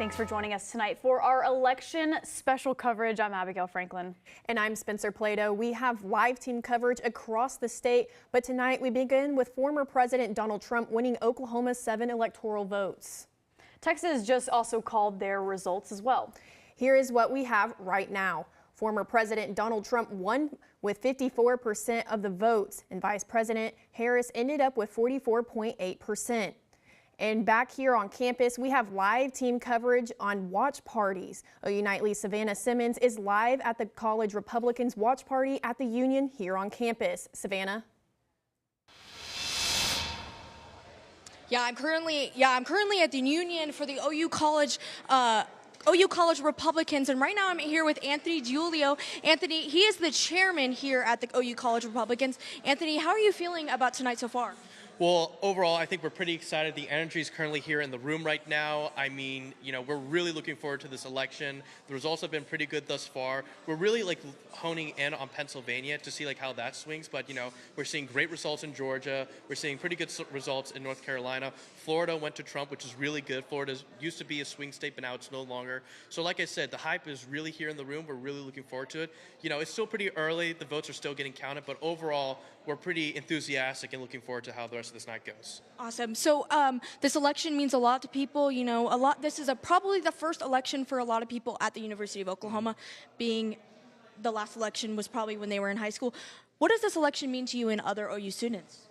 Thanks for joining us tonight for our election special coverage. I'm Abigail Franklin. And I'm Spencer Plato. We have live team coverage across the state, but tonight we begin with former President Donald Trump winning Oklahoma's 7 electoral votes. Texas just also called their results as well. Here is what we have right now. Former President Donald Trump won with 54% of the votes, and Vice President Harris ended up with 44.8%. And back here on campus, we have live team coverage on watch parties. OU Nightly's Savannah Simmons is live at the College Republicans watch party at the Union here on campus. Savannah? I'm currently at the Union for the OU College Republicans, and right now I'm here with Anthony Giulio. Anthony, he is the chairman here at the OU College Republicans. Anthony, how are you feeling about tonight so far? Well, overall, I think we're pretty excited. The energy is currently here in the room right now. I mean, we're really looking forward to this election. The results have been pretty good thus far. We're really honing in on Pennsylvania to see how that swings. But, we're seeing great results in Georgia. We're seeing pretty good results in North Carolina. Florida went to Trump, which is really good. Florida used to be a swing state, but now it's no longer. So like I said, the hype is really here in the room. We're really looking forward to it. It's still pretty early. The votes are still getting counted. But overall, we're pretty enthusiastic and looking forward to how the rest of this night goes. Awesome. So this election means a lot to people. This is probably the first election for a lot of people at the University of Oklahoma, being the last election was probably when they were in high school. What does this election mean to you and other OU students?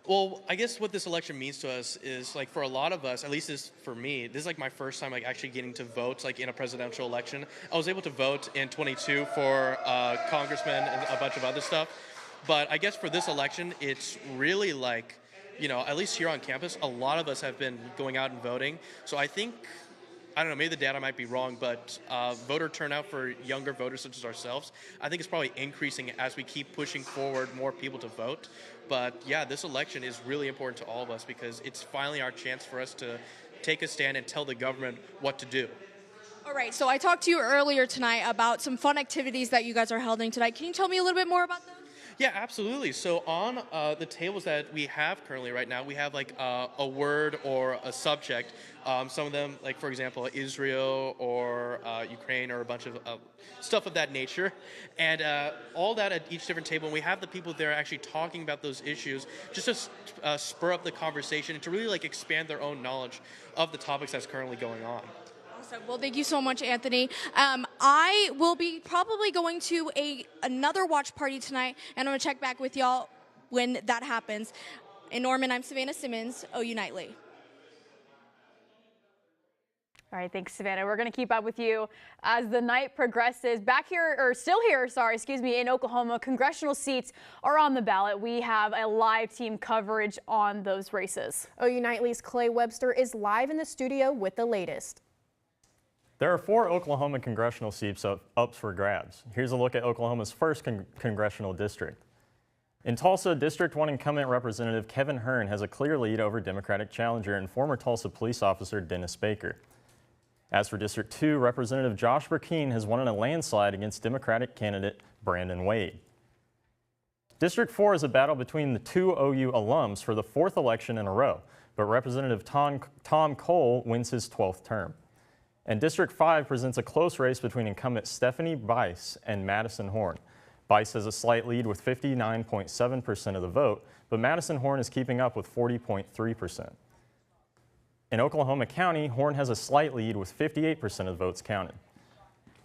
Well, I guess what this election means to us is, for a lot of us, at least for me, this is my first time actually getting to vote in a presidential election. I was able to vote in 22 for congressman and a bunch of other stuff. But I guess for this election, it's really at least here on campus, a lot of us have been going out and voting. So I think, I don't know, maybe the data might be wrong, but voter turnout for younger voters such as ourselves, I think it's probably increasing as we keep pushing forward more people to vote. But yeah, this election is really important to all of us because it's finally our chance for us to take a stand and tell the government what to do. All right, so I talked to you earlier tonight about some fun activities that you guys are holding tonight. Can you tell me a little bit more about those? Yeah, absolutely. So on the tables that we have currently right now, we have a word or a subject. Some of them, for example, Israel or Ukraine or a bunch of stuff of that nature. And all that at each different table. And we have the people there actually talking about those issues just to spur up the conversation and to really expand their own knowledge of the topics that's currently going on. Well, thank you so much, Anthony. I will be probably going to another watch party tonight, and I'm going to check back with y'all when that happens. In Norman, I'm Savannah Simmons, OU Nightly. All right, thanks, Savannah. We're going to keep up with you as the night progresses. Still here, in Oklahoma, congressional seats are on the ballot. We have a live team coverage on those races. OU Nightly's Clay Webster is live in the studio with the latest. There are 4 Oklahoma congressional seats up for grabs. Here's a look at Oklahoma's first congressional district. In Tulsa, District 1 incumbent Representative Kevin Hern has a clear lead over Democratic challenger and former Tulsa police officer Dennis Baker. As for District 2, Representative Josh Burkeen has won in a landslide against Democratic candidate Brandon Wade. District 4 is a battle between the 2 OU alums for the 4th election in a row, but Representative Tom Cole wins his 12th term. And District 5 presents a close race between incumbent Stephanie Bice and Madison Horn. Bice has a slight lead with 59.7% of the vote, but Madison Horn is keeping up with 40.3%. In Oklahoma County, Horn has a slight lead with 58% of the votes counted.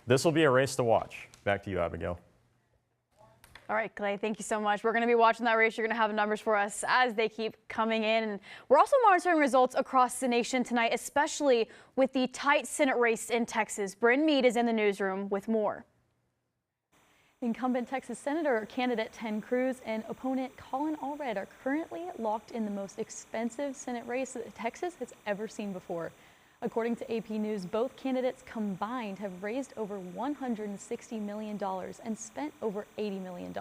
This will be a race to watch. Back to you, Abigail. All right, Clay, thank you so much. We're going to be watching that race. You're going to have the numbers for us as they keep coming in. And we're also monitoring results across the nation tonight, especially with the tight Senate race in Texas. Bryn Mead is in the newsroom with more. Incumbent Texas Senator candidate Ted Cruz and opponent Colin Allred are currently locked in the most expensive Senate race that Texas has ever seen before. According to AP News, both candidates combined have raised over $160 million and spent over $80 million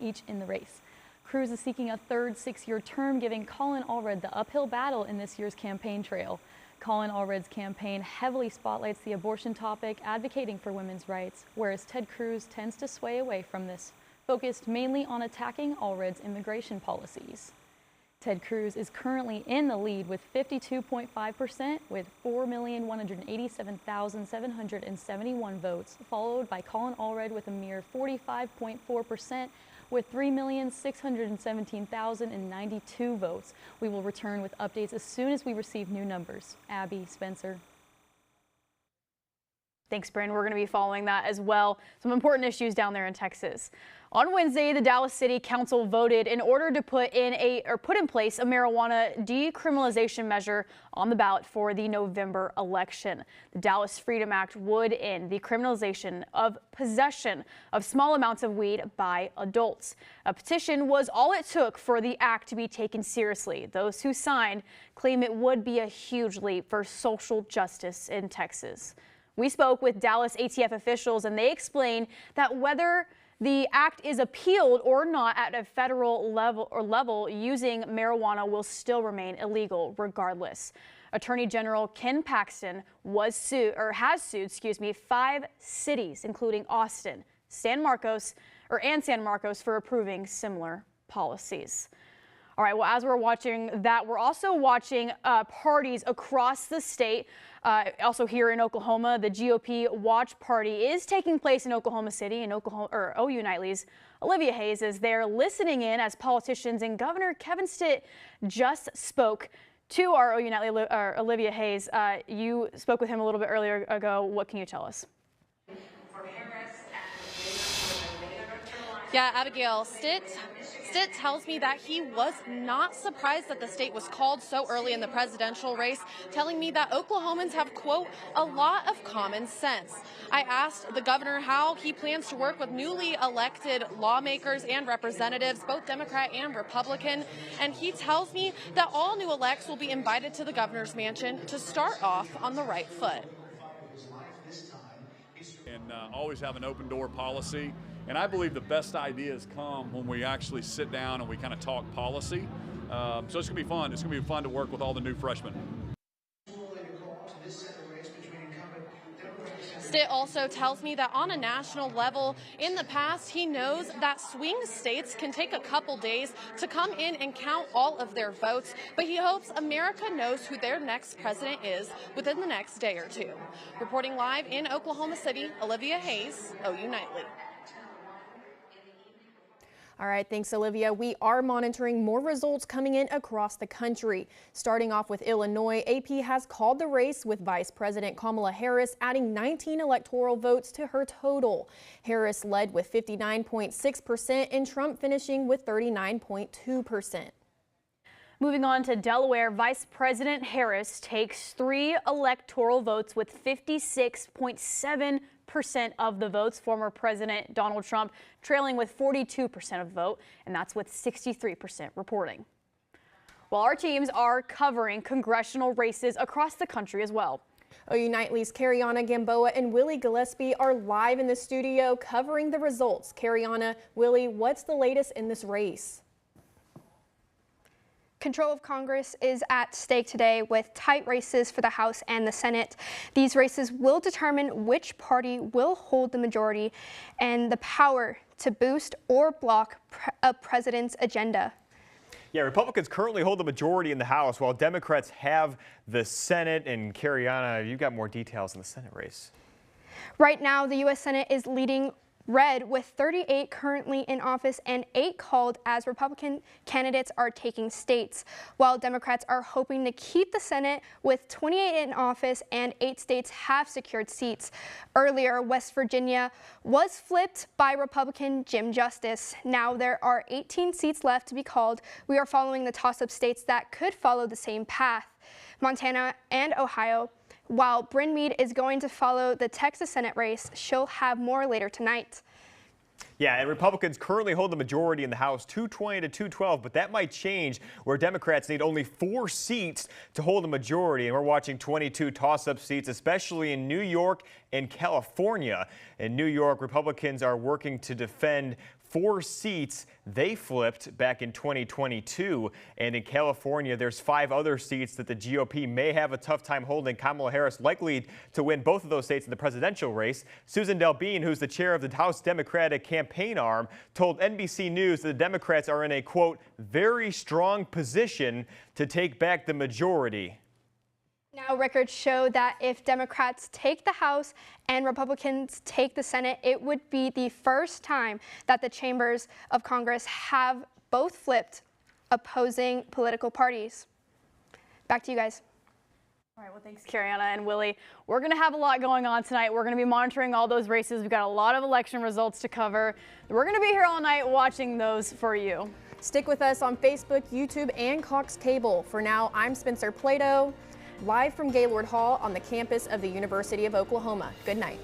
each in the race. Cruz is seeking a third 6-year term, giving Colin Allred the uphill battle in this year's campaign trail. Colin Allred's campaign heavily spotlights the abortion topic, advocating for women's rights, whereas Ted Cruz tends to sway away from this, focused mainly on attacking Allred's immigration policies. Ted Cruz is currently in the lead with 52.5% with 4,187,771 votes, followed by Colin Allred with a mere 45.4% with 3,617,092 votes. We will return with updates as soon as we receive new numbers. Abby, Spencer. Thanks, Bryn. We're going to be following that as well. Some important issues down there in Texas. On Wednesday, the Dallas City Council voted in order to put in place a marijuana decriminalization measure on the ballot for the November election. The Dallas Freedom Act would end the criminalization of possession of small amounts of weed by adults. A petition was all it took for the act to be taken seriously. Those who signed claim it would be a huge leap for social justice in Texas. We spoke with Dallas ATF officials, and they explained that whether the act is appealed or not at a federal level, using marijuana will still remain illegal regardless. Attorney General Ken Paxton has sued 5 cities, including Austin, and San Marcos, for approving similar policies. All right, well, as we're watching that, we're also watching parties across the state. Also here in Oklahoma, the GOP Watch Party is taking place in Oklahoma City, and OU Nightly's Olivia Hayes is there listening in as politicians, and Governor Kevin Stitt just spoke to our OU Nightly Olivia Hayes. You spoke with him a little bit earlier ago. What can you tell us? Yeah, Abigail, Stitt tells me that he was not surprised that the state was called so early in the presidential race, telling me that Oklahomans have, quote, a lot of common sense. I asked the governor how he plans to work with newly elected lawmakers and representatives, both Democrat and Republican, and he tells me that all new elects will be invited to the governor's mansion to start off on the right foot. And always have an open door policy. And I believe the best ideas come when we actually sit down and we kind of talk policy. So it's going to be fun. It's going to be fun to work with all the new freshmen. Stitt also tells me that on a national level, in the past, he knows that swing states can take a couple days to come in and count all of their votes, but he hopes America knows who their next president is within the next day or two. Reporting live in Oklahoma City, Olivia Hayes, OU Nightly. All right, thanks, Olivia. We are monitoring more results coming in across the country. Starting off with Illinois, AP has called the race with Vice President Kamala Harris adding 19 electoral votes to her total. Harris led with 59.6% and Trump finishing with 39.2%. Moving on to Delaware, Vice President Harris takes 3 electoral votes with 56.7% of the votes. Former President Donald Trump trailing with 42% of the vote, and that's with 63% reporting. Well, our teams are covering congressional races across the country as well. OU Nightly's Cariana Gamboa and Willie Gillespie are live in the studio covering the results. Cariana, Willie, what's the latest in this race? Control of Congress is at stake today with tight races for the House and the Senate. These races will determine which party will hold the majority and the power to boost or block a president's agenda. Yeah, Republicans currently hold the majority in the House while Democrats have the Senate. And Cariana, you've got more details in the Senate race. Right now, the U.S. Senate is leading red with 38 currently in office and 8 called as Republican candidates are taking states, while Democrats are hoping to keep the Senate with 28 in office and 8 states have secured seats. Earlier, West Virginia was flipped by Republican Jim Justice. Now there are 18 seats left to be called. We are following the toss-up states that could follow the same path: Montana and Ohio. While Bryn Mead is going to follow the Texas Senate race, she'll have more later tonight. Yeah, and Republicans currently hold the majority in the House, 220 to 212, but that might change where Democrats need only 4 seats to hold a majority. And we're watching 22 toss-up seats, especially in New York and California. In New York, Republicans are working to defend 4 seats they flipped back in 2022. And in California, there's 5 other seats that the GOP may have a tough time holding. Kamala Harris likely to win both of those states in the presidential race. Susan Delbene, who's the chair of the House Democratic campaign arm, told NBC News that the Democrats are in a, quote, very strong position to take back the majority. Now, records show that if Democrats take the House and Republicans take the Senate, it would be the first time that the chambers of Congress have both flipped opposing political parties. Back to you guys. All right, well, thanks, Kariana and Willie. We're going to have a lot going on tonight. We're going to be monitoring all those races. We've got a lot of election results to cover. We're going to be here all night watching those for you. Stick with us on Facebook, YouTube, and Cox Cable. For now, I'm Spencer Plato, live from Gaylord Hall on the campus of the University of Oklahoma. Good night.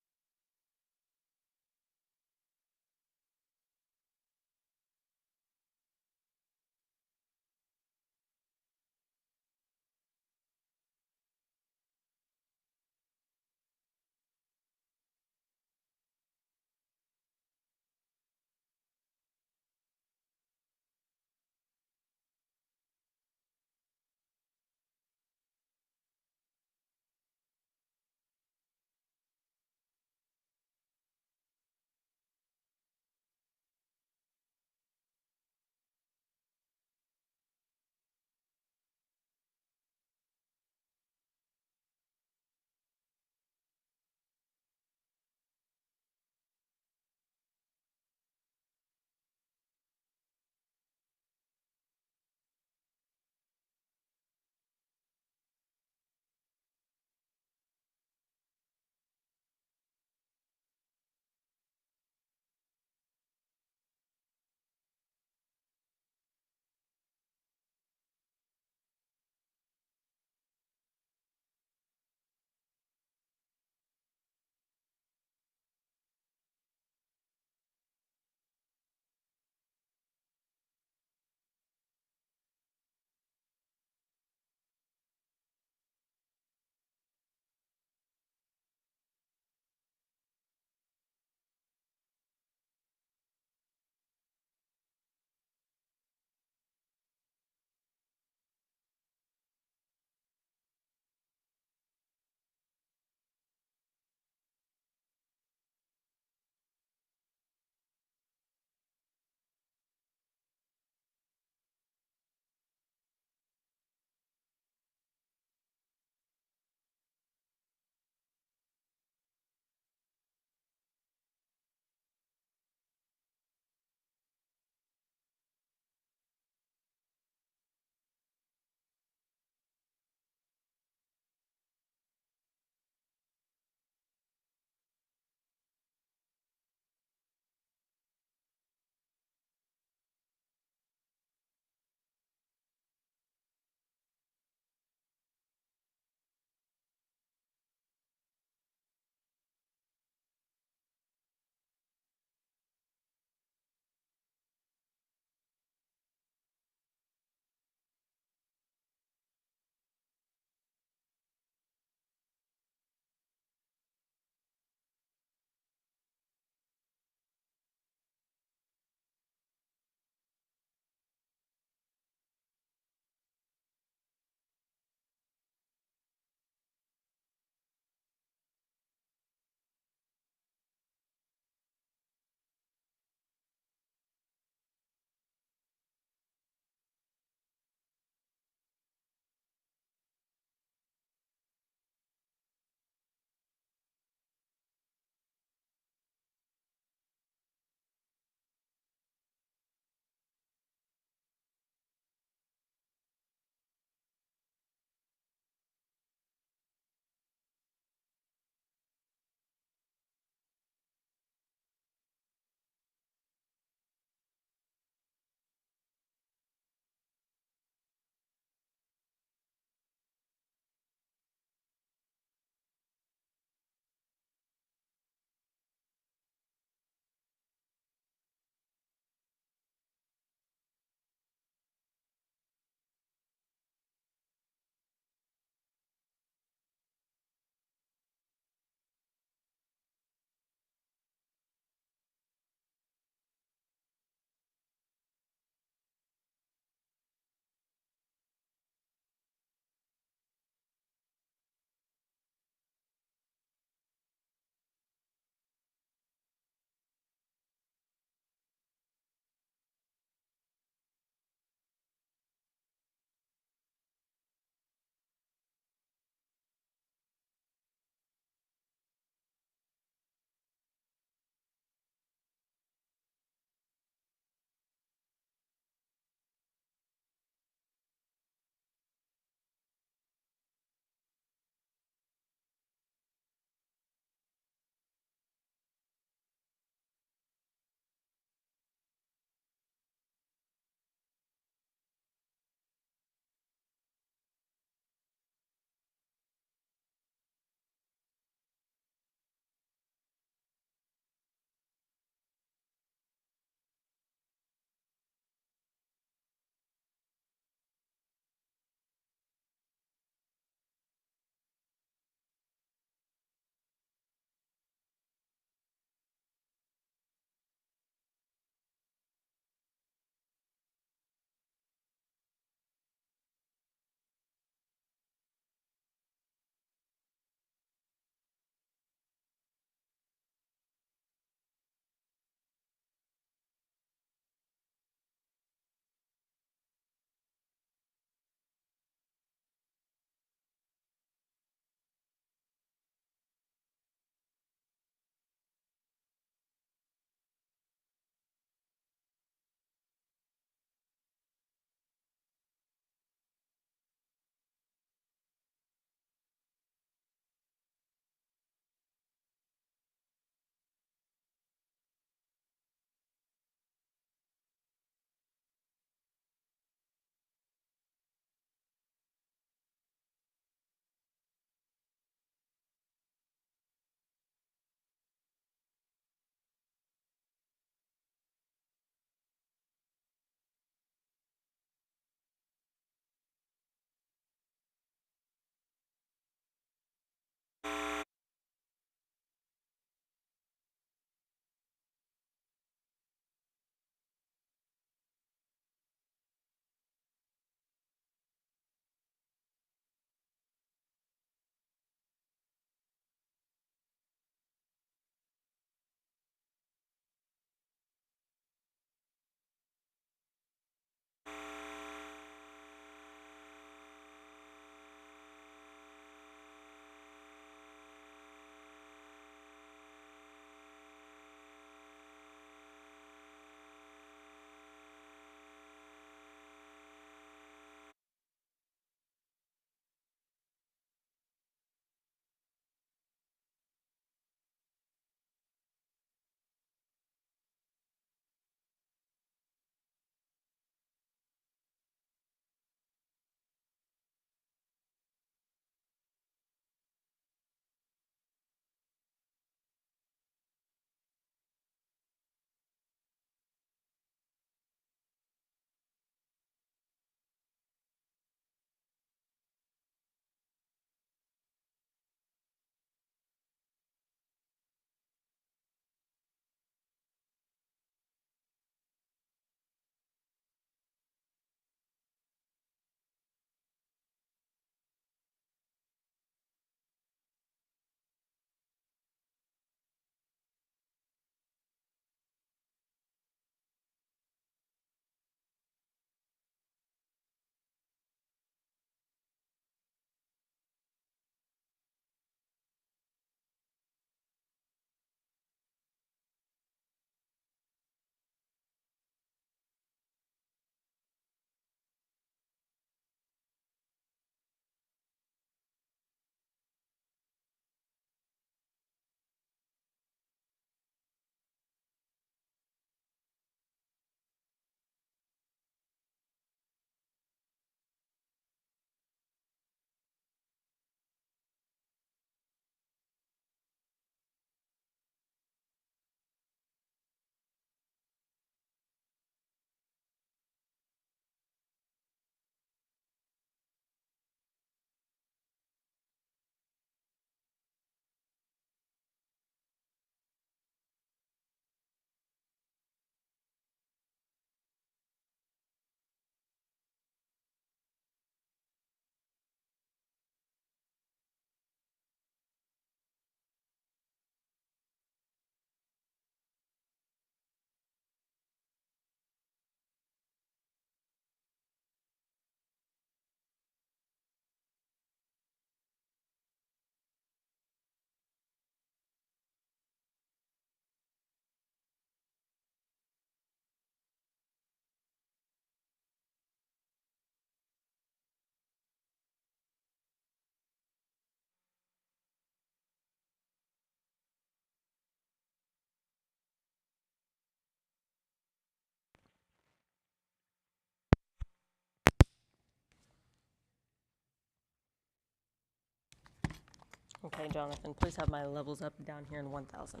Okay, Jonathan, please have my levels up down here in 1,000.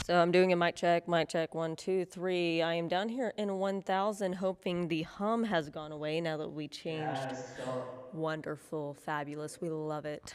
So I'm doing a mic check, 1, 2, 3. I am down here in 1,000, hoping the hum has gone away now that we changed. Wonderful, fabulous, we love it.